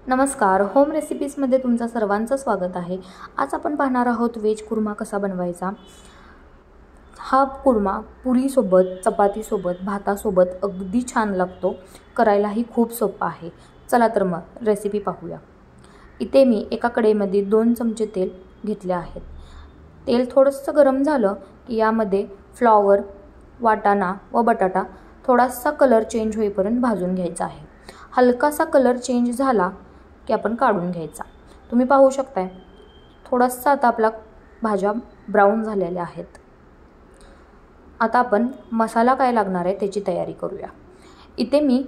नमस्कार, होम रेसिपीजमध्ये तुमचं सर्वांचं स्वागत आहे। आज आपण पाहणार आहोत व्हेज कुर्मा कसा बनवायचा। हा कुर्मा पुरीसोबत, चपातीसोबत, भातासोबत अगदी छान लागतो। करायलाही खूप सोपा आहे। चला तर मग रेसिपी पाहूया। इथे मी एका कढईमध्ये 2 चमचे तेल घेतले आहेत। तेल थोडंसं गरम झालं की यामध्ये फ्लॉवर, वाटाणा व बटाटा थोडासा कलर चेंज होईपर्यंत भाजून घ्यायचा आहे। हलकासा कलर चेंज झाला की आपण काढून घ्यायचा। तुम्ही पाहू शकताय थोडासा आता आपला भाज्या ब्राऊन झालेल्या आहेत। आता आपण मसाला काय लागणार आहे त्याची तयारी करूया। इथे मी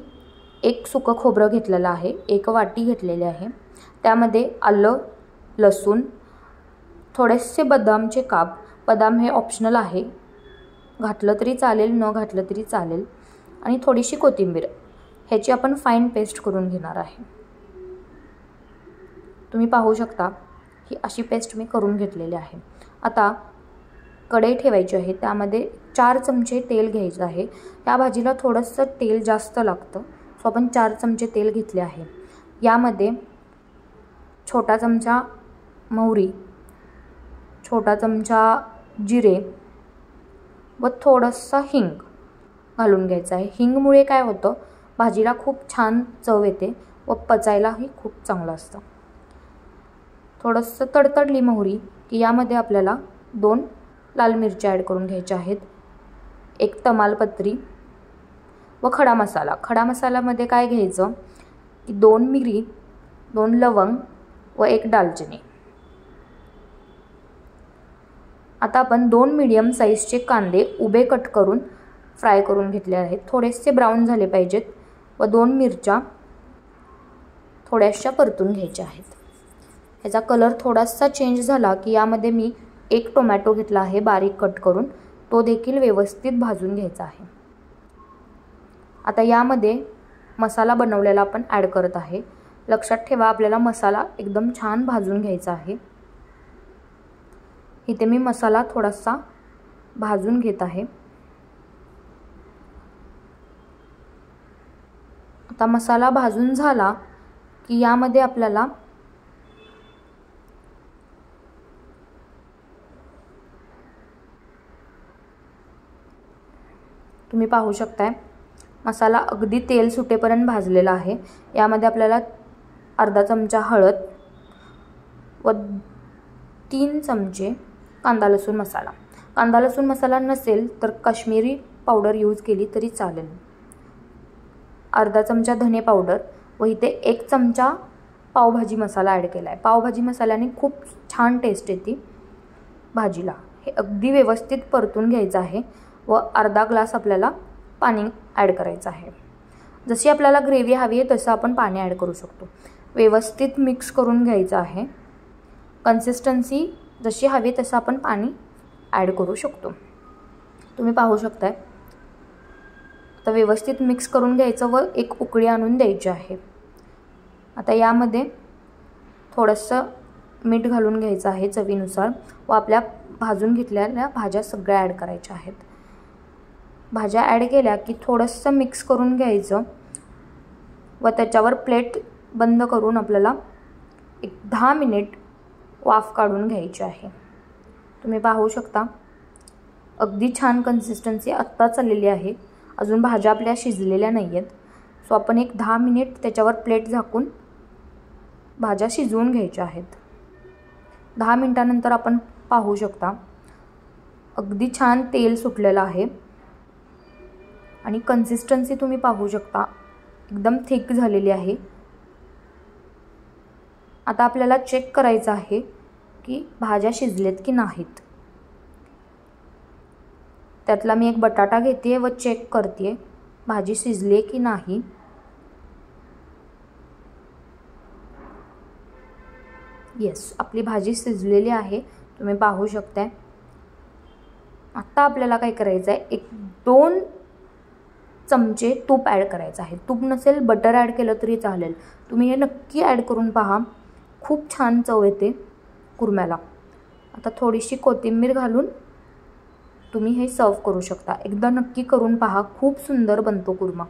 एक सुकं खोबरं घेतलेलं आहे, एक वाटी घेतलेली आहे। त्यामध्ये आलं, लसूण, थोडेसे बदामचे काप, बदाम हे ऑप्शनल आहे, घातलं तरी चालेल, न घातलं तरी चालेल, आणि थोडीशी कोथिंबीर, ह्याची आपण फाईन पेस्ट करून घेणार आहे। तुम्ही पाहू शकता ही अशी पेस्ट मी करून घेतलेली आहे। आता कढई ठेवायची आहे, त्यामध्ये 4 चमचे तेल घ्यायचं आहे। या भाजीला थोडंसं तेल जास्त लागतं, सो आपण 4 चमचे तेल घेतले आहे। यामध्ये छोटा चमचा मोहरी, छोटा चमचा जिरे व थोडंसं हिंग घालून घ्यायचं आहे। हिंगमुळे काय होतं, भाजीला खूप छान चव येते व पचायलाही खूप चांगलं असतं। थोडंसं तडतडली मोहरी की यामध्ये आपल्याला 2 लाल मिरच्या ॲड करून घ्यायच्या आहेत, एक तमालपत्री व खडा मसाला। खडा मसाल्यामध्ये काय घ्यायचं की 2 मिरी, 2 लवंग व 1 दालचिनी। आता आपण 2 मीडियम साईजचे कांदे उभे कट करून फ्राय करून घेतले आहेत, थोडेसे ब्राऊन झाले पाहिजेत, व 2 मिरच्या थोड्याशा परतून घ्यायच्या आहेत। ह्याचा कलर थोडासा चेंज झाला की यामध्ये मी 1 टोमॅटो घेतला आहे बारीक कट करून, तो देखील व्यवस्थित भाजून घ्यायचा आहे। आता यामध्ये मसाला बनवलेला आपण ॲड करत आहे। लक्षात ठेवा आपल्याला मसाला एकदम छान भाजून घ्यायचा आहे। इथे मी मसाला थोडासा भाजून घेत आहे। आता मसाला भाजून झाला की यामध्ये आपल्याला तुम्ही पाहू शकताय मसाला अगदी तेल सुटेपर्यंत भाजलेला आहे। यामध्ये आपल्याला अर्धा चमचा हळद व 3 चमचे कांदा लसूण मसाला। कांदा लसूण मसाला नसेल तर काश्मीरी पावडर यूज केली तरी चालेल। अर्धा चमचा धने पावडर व इथे 1 चमचा पावभाजी मसाला ॲड केला आहे। पावभाजी मसाल्याने खूप छान टेस्ट येते भाजीला। हे अगदी व्यवस्थित परतून घ्यायचं आहे व अर्धा ग्लास आपल्याला पाणी ॲड करायचं आहे। जशी आपल्याला ग्रेव्ही हवी आहे तसं आपण पाणी ॲड करू शकतो। व्यवस्थित मिक्स करून घ्यायचं आहे। कन्सिस्टन्सी जशी हवी तसं आपण पाणी ॲड करू शकतो। तुम्ही पाहू शकताय आता व्यवस्थित मिक्स करून घ्यायचं व एक उकळी आणून द्यायची आहे। आता यामध्ये थोडंसं मीठ घालून घ्यायचं आहे चवीनुसार व आपल्या भाजून घेतलेल्या भाज्या सगळ्या ॲड करायच्या आहेत। भाज्या ॲड केल्या की थोडंसं मिक्स करून घ्यायचं व त्याच्यावर प्लेट बंद करून आपल्याला एक 10 मिनिट वाफ काढून घ्यायची आहे। तुम्ही पाहू शकता अगदी छान कन्सिस्टन्सी आत्ता चाललेली आहे, अजून भाज्या आपल्या शिजलेल्या नाही आहेत, सो आपण एक 10 मिनिट त्याच्यावर प्लेट झाकून भाज्या शिजवून घ्यायच्या आहेत। 10 मिनिटानंतर आपण पाहू शकता अगदी छान तेल सुटलेलं आहे आणि कन्सिस्टन्सी तुम्ही पाहू शकता एकदम थिक झालेली आहे। आता आपल्याला चेक करायचं आहे की भाज्या शिजलेत की नाहीत। त्यातला मी एक बटाटा घेते व चेक करते भाजी शिजली की नाही। येस, आपली भाजी शिजलेली आहे, तुम्ही पाहू शकताय। आता आपल्याला काय करायचं आहे, 1-2 चमचे तूप ॲड करायचं आहे। तूप नसेल बटर ॲड केलं तरी चालेल, तुम्ही हे नक्की ॲड करून पहा, खूप छान चव येते कुर्म्याला। आता थोडीशी कोथिंबीर घालून तुम्ही हे सर्व करू शकता। एकदा नक्की करून पहा, खूप सुंदर बनतो कुर्मा।